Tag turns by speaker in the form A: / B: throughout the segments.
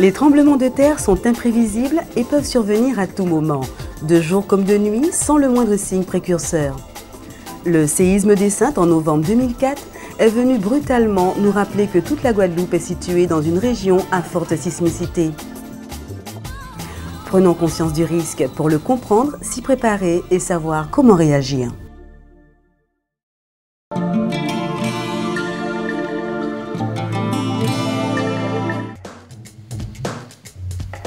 A: Les tremblements de terre sont imprévisibles et peuvent survenir à tout moment, de jour comme de nuit, sans le moindre signe précurseur. Le séisme des Saintes en novembre 2004 est venu brutalement nous rappeler que toute la Guadeloupe est située dans une région à forte sismicité. Prenons conscience du risque pour le comprendre, s'y préparer et savoir comment réagir.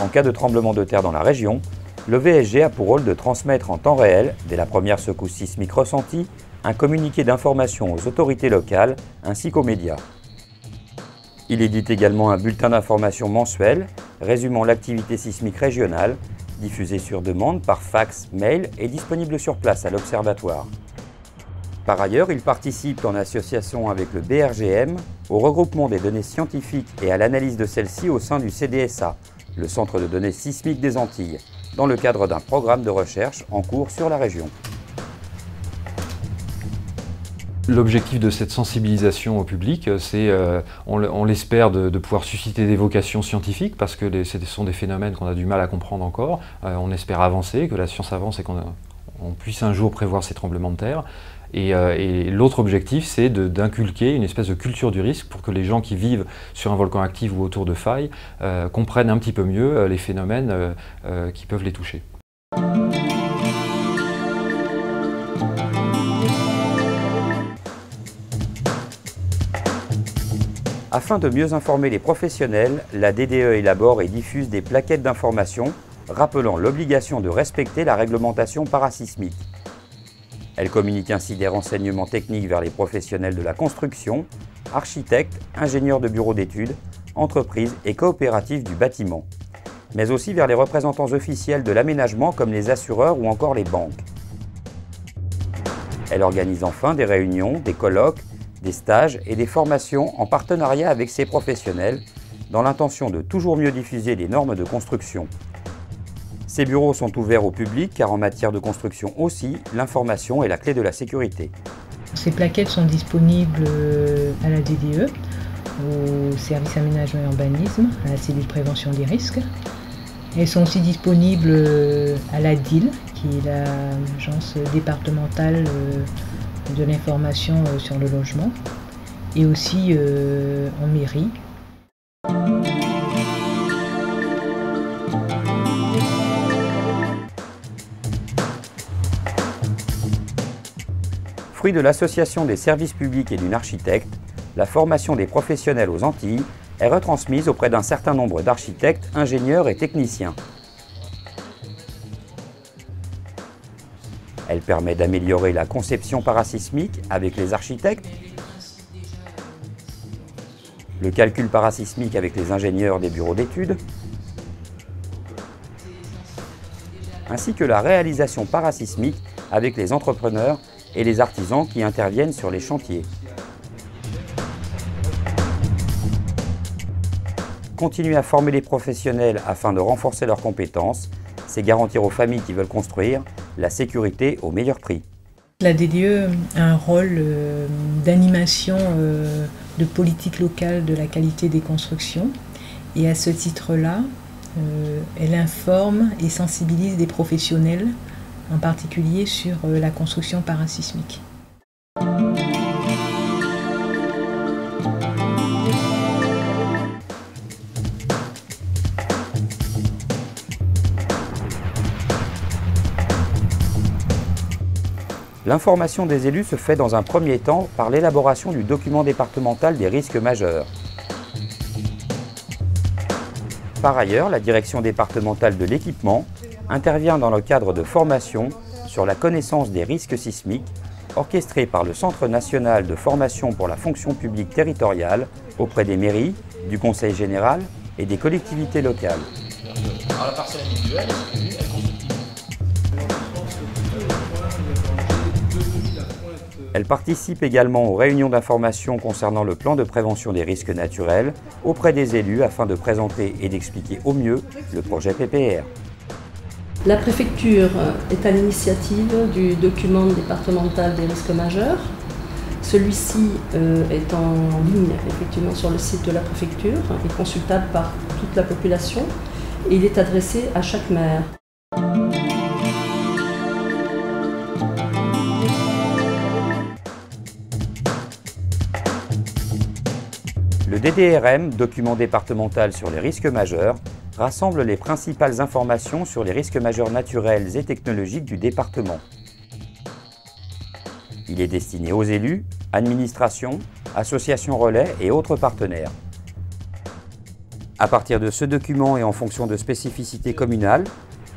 B: En cas de tremblement de terre dans la région, le VSG a pour rôle de transmettre en temps réel, dès la première secousse sismique ressentie, un communiqué d'information aux autorités locales ainsi qu'aux médias. Il édite également un bulletin d'information mensuel résumant l'activité sismique régionale, diffusé sur demande par fax, mail et disponible sur place à l'Observatoire. Par ailleurs, il participe en association avec le BRGM au regroupement des données scientifiques et à l'analyse de celles-ci au sein du CDSA, le Centre de données sismiques des Antilles, dans le cadre d'un programme de recherche en cours sur la région.
C: L'objectif de cette sensibilisation au public, c'est, on l'espère, de pouvoir susciter des vocations scientifiques, parce que ce sont des phénomènes qu'on a du mal à comprendre encore. On espère avancer, que la science avance et qu'on puisse un jour prévoir ces tremblements de terre. Et l'autre objectif, c'est d'inculquer une espèce de culture du risque pour que les gens qui vivent sur un volcan actif ou autour de failles comprennent un petit peu mieux les phénomènes qui peuvent les toucher.
B: Afin de mieux informer les professionnels, la DDE élabore et diffuse des plaquettes d'information rappelant l'obligation de respecter la réglementation parasismique. Elle communique ainsi des renseignements techniques vers les professionnels de la construction, architectes, ingénieurs de bureaux d'études, entreprises et coopératives du bâtiment, mais aussi vers les représentants officiels de l'aménagement comme les assureurs ou encore les banques. Elle organise enfin des réunions, des colloques, des stages et des formations en partenariat avec ces professionnels dans l'intention de toujours mieux diffuser les normes de construction. Ces bureaux sont ouverts au public car en matière de construction aussi, l'information est la clé de la sécurité.
D: Ces plaquettes sont disponibles à la DDE, au service aménagement et urbanisme, à la cellule prévention des risques. Elles sont aussi disponibles à la DIL, qui est l'agence départementale de l'information sur le logement, et aussi en mairie.
B: Fruit de l'association des services publics et d'une architecte, la formation des professionnels aux Antilles est retransmise auprès d'un certain nombre d'architectes, ingénieurs et techniciens. Elle permet d'améliorer la conception parasismique avec les architectes, le calcul parasismique avec les ingénieurs des bureaux d'études, ainsi que la réalisation parasismique avec les entrepreneurs et les artisans qui interviennent sur les chantiers. Continuer à former les professionnels afin de renforcer leurs compétences, c'est garantir aux familles qui veulent construire la sécurité au meilleur prix.
D: La DDE a un rôle d'animation de politique locale de la qualité des constructions, et à ce titre-là, elle informe et sensibilise des professionnels, en particulier sur la construction parasismique.
B: L'information des élus se fait dans un premier temps par l'élaboration du document départemental des risques majeurs. Par ailleurs, la direction départementale de l'équipement intervient dans le cadre de formations sur la connaissance des risques sismiques, orchestrée par le Centre national de formation pour la fonction publique territoriale auprès des mairies, du Conseil général et des collectivités locales.
E: Alors la parcelle individuelle, elle constitue.
B: Elle participe également aux réunions d'information concernant le plan de prévention des risques naturels auprès des élus afin de présenter et d'expliquer au mieux le projet PPR.
F: La préfecture est à l'initiative du document départemental des risques majeurs. Celui-ci est en ligne effectivement sur le site de la préfecture, est consultable par toute la population et il est adressé à chaque maire.
B: Le DDRM, document départemental sur les risques majeurs, rassemble les principales informations sur les risques majeurs naturels et technologiques du département. Il est destiné aux élus, administrations, associations relais et autres partenaires. À partir de ce document et en fonction de spécificités communales,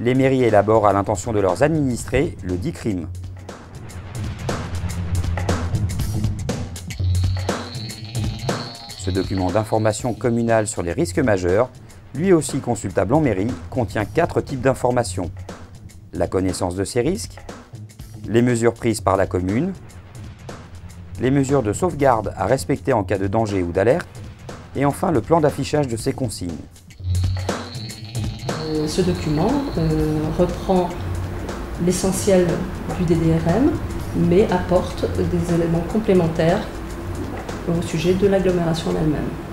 B: les mairies élaborent à l'intention de leurs administrés le DICRIM. Ce document d'information communale sur les risques majeurs, lui aussi consultable en mairie, contient 4 types d'informations. La connaissance de ces risques, les mesures prises par la commune, les mesures de sauvegarde à respecter en cas de danger ou d'alerte, et enfin le plan d'affichage de ces consignes.
F: Ce document reprend l'essentiel du DDRM, mais apporte des éléments complémentaires au sujet de l'agglomération en elle-même.